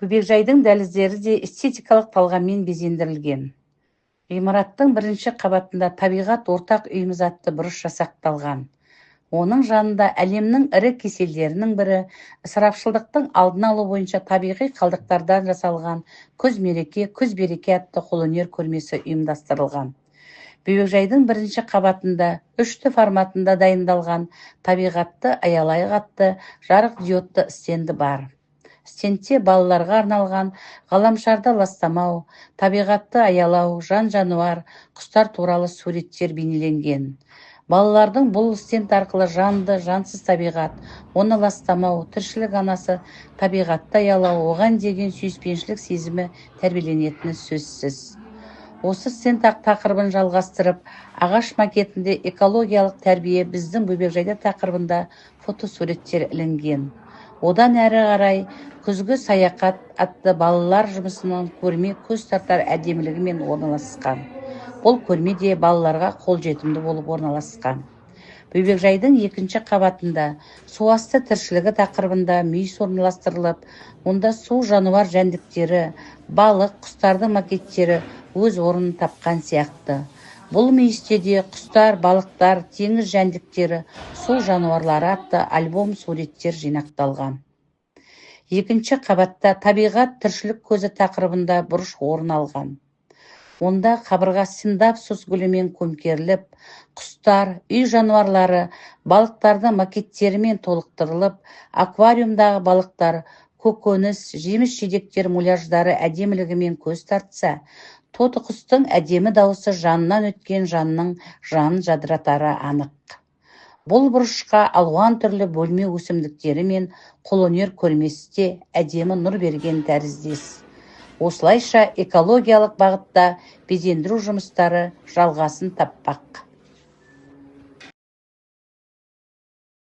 Бөбекжайдың дәліздері де эстетикалық талғаммен безендірілген. Ғимараттың бірінші қабатында табиғат ортақ үйіміз атты бұрыш жасақталған. Оның жанында әлемнің ірі кеселдерінің бірі ысырапшылдықтың алдын алу бойынша табиғи қалдықтардан жасалған күз береке атты қолөнер көрмесі ұйымдастырылған. Бөбекжайдың бірінші қабатында 3D форматында дайындалған табиғатты аялайық атты жарық диодты стенді бар. Стендте балаларға арналған ғаламшарды ластамау, табиғатты аялау, жан-жануар, құстар туралы суреттер бейнеленген. Балалардың бұл стенд арқылы жанды, жансыз табиғат, оны ластамау, тіршілік анасы табиғатты аялау, оған деген сүйіспеншілік сезімі тәрбиеленетіні сөзсіз. Осы стенд тақырыбын жалғастырып, ағаш макетінде экологиялық тәрбие біздің Бөбекжайда тақырыбында фотосуреттер ілінген. Одан әрі қарай күзгі саяхат атты балалар жұмысының көрме көз тартар әдемілігімен орналасқан. Бұл көрме де балаларға қолжетімді болып орналасқан. Бөбекжайдың екінші қабатында суасты тіршілігі тақырыбында мүйіс орналастырылып, онда су жануар жәндіктері, балық, құстардың макеттері өз орнын тапқан сияқты. Бұл мүйісте де құстар, балықтар, теңіз жәндіктері, су жануарлары атты альбом суреттер жинақталған. Екінші қабатта табиғат тіршілік көзі тақырыбында бұрыш орын алған. Онда қабырға синдапсус гүлімен көмкеріліп, құстар, үй жануарлары, балықтардың макеттерімен толықтырылып, аквариумдағы балықтар, көкөніс, жеміс-жидектер муляждары әдемілігімен көз тартса, тоты құстың әдемі дауысы жанынан өткен жанның жанын жадыратары анық. Бұл бұрышқа алуан түрлі бөлме өсімдіктері мен қолөнер көрмесі де әдемі нұр берген тәріздес. Осылайша экологиялық бағытта безендіру жұмыстары жалғасын таппақ.